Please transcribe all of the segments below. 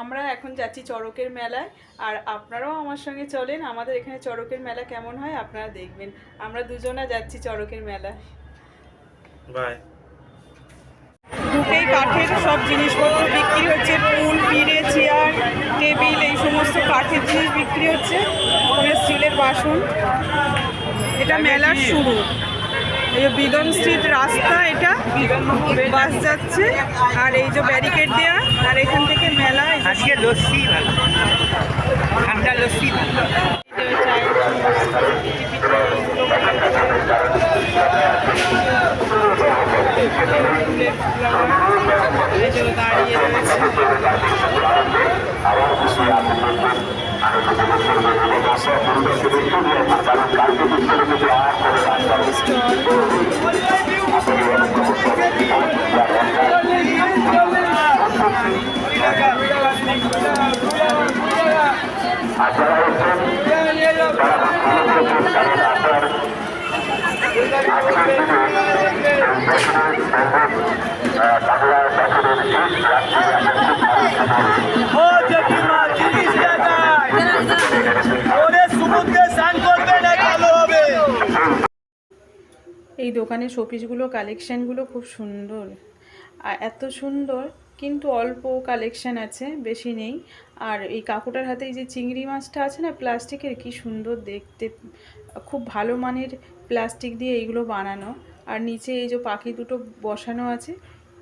আমরা এখন যাচ্ছি চড়কের মেলায়, আর আপনারাও আমার সঙ্গে চলেন। আমাদের এখানে চড়কের মেলা কেমন হয় আপনারা দেখবেন। আমরা দুজনা যাচ্ছি চড়কের মেলায়। বাই। ঢুকেই কাঠের সব জিনিসপত্র বিক্রি হচ্ছে, ফুল, পিড়ে, চেয়ার, টেবিল, এই সমস্ত কাঠের জিনিস বিক্রি হচ্ছে। ওখানে স্টিলের বাসন। এটা মেলার শুরু। এই বিদন স্ট্রিট রাস্তা, এটা বাস যাচ্ছে, আর এই যে ব্যারিকেড দেওয়া, আর এখান থেকে মেলা। আজকে লস্যি ভালো, ঠান্ডা লস্যি ভালো। দাঁড়িয়ে রয়েছে। এই দোকানের শোপিসগুলো, কালেকশানগুলো খুব সুন্দর, আর এত সুন্দর, কিন্তু অল্প কালেকশান আছে, বেশি নেই। আর এই কাকুটার হাতে এই যে চিংড়ি মাছটা আছে না, প্লাস্টিকের, কি সুন্দর দেখতে, খুব ভালো মানের প্লাস্টিক দিয়ে এইগুলো বানানো। আর নিচে এই যে পাখি দুটো বসানো আছে,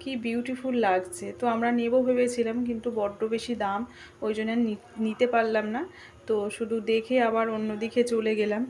কি বিউটিফুল লাগছে। তো আমরা নেব ভেবেছিলাম, কিন্তু বড্ড বেশি দাম, ওই জন্য নিতে পারলাম না। তো শুধু দেখে আবার অন্যদিকে চলে গেলাম।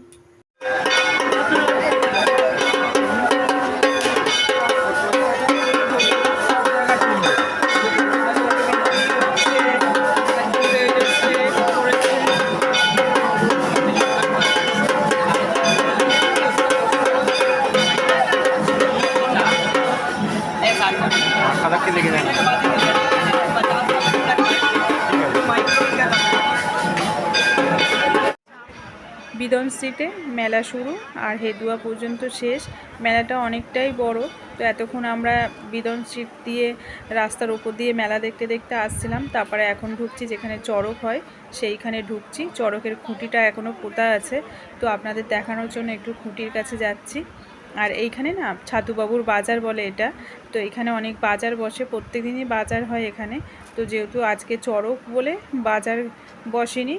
বিদন স্ট্রিটে মেলা শুরু আর হেদুয়া পর্যন্ত শেষ। মেলাটা অনেকটাই বড়। তো এতক্ষণ আমরা বিদন স্ট্রিট দিয়ে রাস্তার ওপর দিয়ে মেলা দেখতে দেখতে আসছিলাম। তারপরে এখন ঢুকছি যেখানে চড়ক হয়, সেইখানে ঢুকছি। চড়কের খুঁটিটা এখনও পোতা আছে, তো আপনাদের দেখানোর জন্য একটু খুঁটির কাছে যাচ্ছি। আর এইখানে না ছাতুবাবুর বাজার বলে এটা। তো এখানে অনেক বাজার বসে, প্রত্যেক দিনই বাজার হয় এখানে। তো যেহেতু আজকে চড়ক বলে বাজার বসেনি,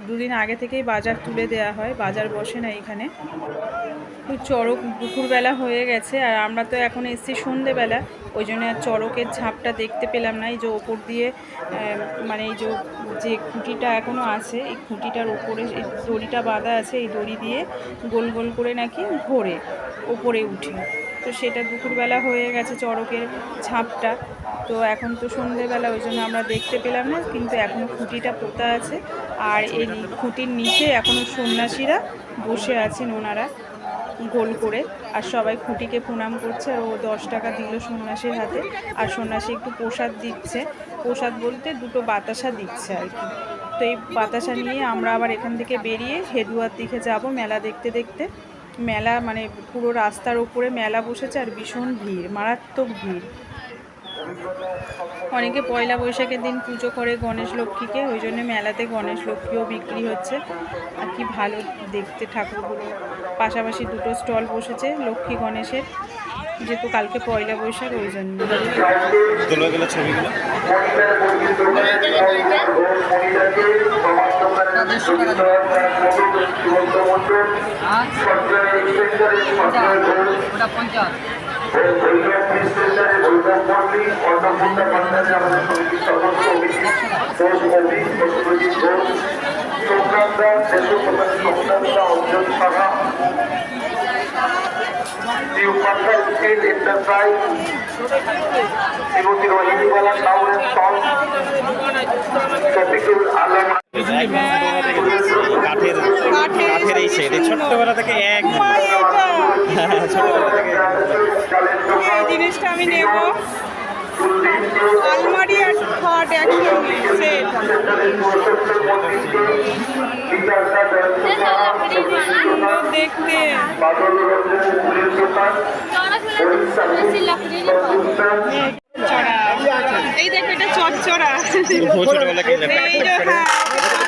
দুদিন আগে থেকেই বাজার তুলে দেওয়া হয়, বাজার বসে না এখানে। তো চড়ক দুপুরবেলা হয়ে গেছে, আর আমরা তো এখন এসেছি সন্ধেবেলা, ওই জন্য আর চড়কের ঝাঁপটা দেখতে পেলাম না। এই যে ওপর দিয়ে মানে এই যে খুঁটিটা এখনও আছে, এই খুঁটিটার ওপরে এই দড়িটা বাঁধা আছে, এই দড়ি দিয়ে গোল গোল করে নাকি ঘোরে ওপরে উঠে। তো সেটা দুপুরবেলা হয়ে গেছে চড়কের ঝাঁপটা। তো এখন তো সন্ধেবেলা, ওই জন্য আমরা দেখতে পেলাম না, কিন্তু এখনও খুঁটিটা পোতা আছে। আর এই খুঁটির নিচে এখনও সন্ন্যাসীরা বসে আছেন, ওনারা গোল করে, আর সবাই খুঁটিকে প্রণাম করছে। আর ও 10 টাকা দিল সন্ন্যাসীর হাতে, আর সন্ন্যাসী একটু প্রসাদ দিচ্ছে। প্রসাদ বলতে দুটো বাতাসা দিচ্ছে আর কি। তো এই বাতাসা নিয়ে আমরা আবার এখান থেকে বেরিয়ে হেদুয়ার দিকে যাব মেলা দেখতে দেখতে। মেলা মানে পুরো রাস্তার ওপরে মেলা বসেছে, আর ভীষণ ভিড়, মারাত্মক ভিড়। অনেকে পয়লা বৈশাখের দিন পুজো করে গণেশ লক্ষ্মীকে, ওই জন্য মেলাতে গণেশ লক্ষ্মীও বিক্রি হচ্ছে। আর কি ভালো দেখতে ঠাকুরগুলো, পাশাপাশি দুটো স্টল বসেছে লক্ষ্মী গণেশের, যেহেতু কালকে পয়লা বৈশাখ, ওই জন্য। কাঠের এই সেট ছোট্টবেলা থেকে এক এই জিনিসটা আমি নেব। আলমারি আর খাট একসঙ্গে সেট। দেখতে চড়া এই দেখো এটা চচ্চড়া। ছোটবেলা খেলতাম। এই যে হ্যাঁ,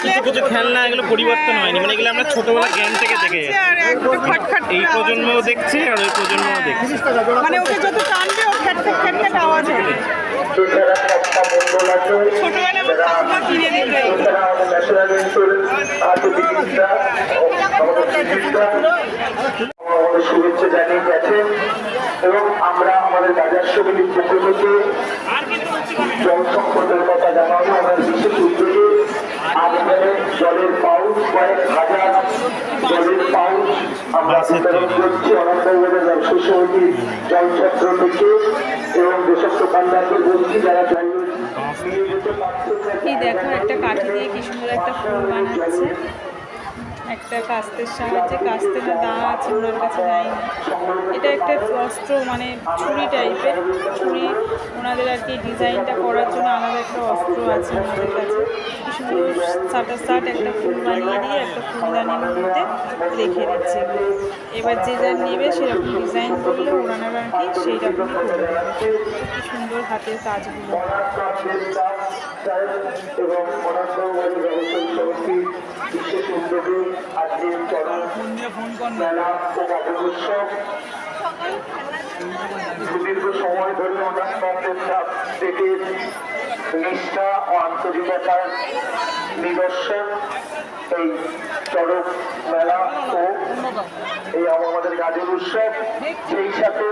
কিছু কিছু খেলনা এগুলো পরিবর্তন হয়নি, মানে এগুলো আমরা ছোটবেলা গেম থেকে দেখে যাচ্ছি। আর একটু খটখট এই করে আওয়াজ প্রজন্মও দেখছে আর ওই প্রজন্মও হচ্ছে। দেখছে। মানে ওকে যত টানবে ও খ্যাটখ্যাট খ্যাটখ্যাট আওয়াজ হবে। ছোটবেলায় আমার ঠাকুমা কিনে দিত এইগুলো। আমাদের শুভেচ্ছা জানিয়ে গেছেন এবং আমরা আমাদের বাজার সমিতির পক্ষ থেকে জল সংকটের কথা জানাবো। আমাদের বিশেষ উদ্যোগে আজকে জলের পাউচ কয়েক হাজার জলের পাউচ আমরা বিতরণ করছি অনন্তবাজার ব্যবসায়ী সমিতির জলছত্র থেকে এবং দেশের দোকানদারদের বলছি যারা জল নিয়ে যেতে পারছেন না। এই দেখো একটা কাঠি দিয়ে কি সুন্দর একটা ফুল বানাচ্ছে, একটা কাস্তের সাহায্যে। কাস্তে না দা আছে ওনার কাছে, নাই না। এটা একটা অস্ত্র, মানে ছুরি টাইপের ছুরি। ওনাদের আর কি ডিজাইনটা করার জন্য আলাদা একটা অস্ত্র আছে ওনাদের কাছে। কি সুন্দর সাট একটা ফুল বানিয়ে দিয়ে একটা ফুলদানির মধ্যে রেখে দিচ্ছে। এবার যে যা নেবে সেরকম ডিজাইন করলে ওনারা আর কি সেই রকমই করে দেবে। কি সুন্দর হাতের কাজগুলো। এবং অনন্তবাজার ব্যবসায়ী সমিতির বিশেষ উদ্যোগে আজকে চরণ মেলা ও কাপড় উৎসব সুদীর্ঘ সময় ধরে অনাত্মদের থেকে নিষ্ঠা ও আন্তরিকতার নিদর্শন এই চড়ক মেলা ও এই আমাদের গাজর উৎসব। সেই সাথে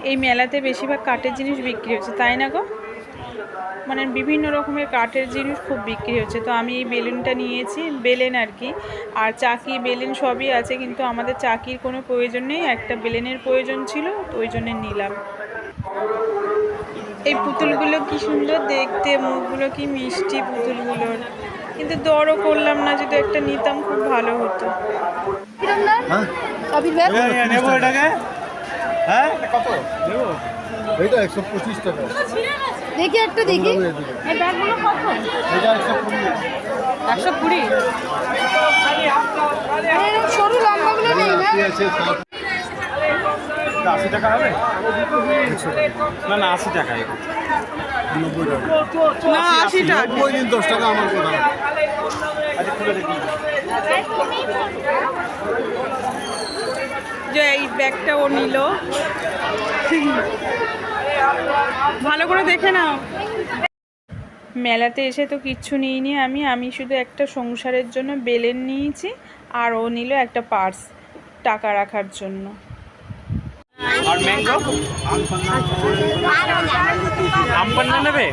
এই মেলাতে বেশিরভাগ কাঠের জিনিস বিক্রি হচ্ছে, তাই না গো? মানে বিভিন্ন রকমের কাঠের জিনিস খুব বিক্রি হচ্ছে। তো আমি এই বেলুনটা নিয়েছি, বেলেন আর কি, আর চাকি বেলেন সবই আছে, কিন্তু আমাদের চাকির কোনো প্রয়োজন নেই, একটা বেলেনের প্রয়োজন ছিল, তো ওই জন্য নিলাম। এই পুতুলগুলো কি সুন্দর দেখতে, মুখগুলো কি মিষ্টি পুতুলগুলোর, কিন্তু দরও করলাম না। যদি একটা নিতাম খুব ভালো হতো। নেবো এটাকে। হ্যাঁ কত নেবো? এটা 125 টাকা। দেখি একটা দেখি এই ব্যাগগুলো কত? এটা 120। 120? এরকম সরু লম্বাগুলো নেই না? কি আছে 60। 80 টাকা হবে? না না 80 টাকা। 90 টাকা। না 80 টাকা। 90 দিন 10 টাকা আমার কথা। আচ্ছা খুলে দেখি। যে এই ব্যাগটা ও নিল, ভালো করে দেখে নাও। মেলাতে এসে তো কিচ্ছু নিইনি আমি শুধু একটা সংসারের জন্য বেলেন নিয়েছি, আর ও নিল একটা পার্স টাকা রাখার জন্য। আর ম্যাঙ্গো আমপান্না নেবে?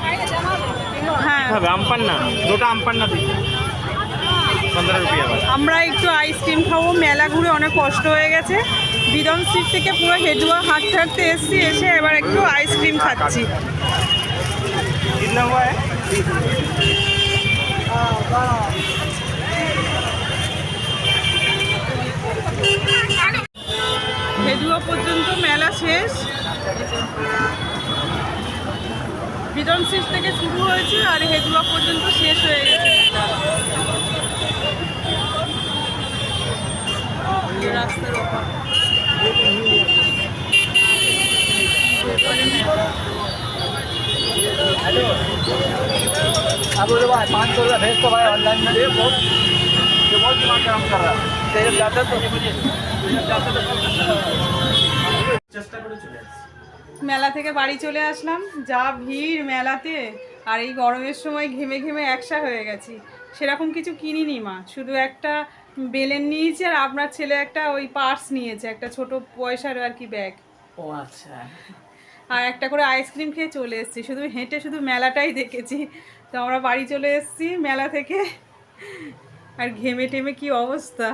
হ্যাঁ, হবে আমপান্না, দুটো আমপান্না দিই 15 রুপিয়া। আমরা একটু আইসক্রিম খাবো। মেলা ঘুরে অনেক কষ্ট হয়ে গেছে। বিদন স্ট্রিট থেকে পুরো হেডুয়া হাঁটতে হাঁটতে এসছি, এসে এবার একটু আইসক্রিম খাচ্ছি। कितना हुआ है? হেদুয়া পর্যন্ত মেলা শেষ। বিদন স্ট্রিট থেকে শুরু হয়েছে আর হেদুয়া পর্যন্ত শেষ হয়ে গেছে রাস্তার ওপর। अब बोले भाई 500 रुपया भेज तो भाई ऑनलाइन में ये बहुत दिमाग काम कर रहा है। तेरे जाता तो চেষ্টা করে চলে আসছি। মেলা থেকে বাড়ি চলে আসলাম। যা ভিড় মেলাতে, আর এই গরমের সময় ঘেমে ঘেমে একসা হয়ে গেছি। সেরকম কিছু কিনিনি মা, শুধু একটা বেলেন নিয়েছে আর আপনার ছেলে একটা ওই পার্স নিয়েছে, একটা ছোট পয়সার আর কি ব্যাগ। ও আচ্ছা। আর একটা করে আইসক্রিম খেয়ে চলে এসেছি। শুধু হেঁটে শুধু মেলাটাই দেখেছি। তো আমরা বাড়ি চলে এসেছি মেলা থেকে, আর ঘেমে টেমে কি অবস্থা।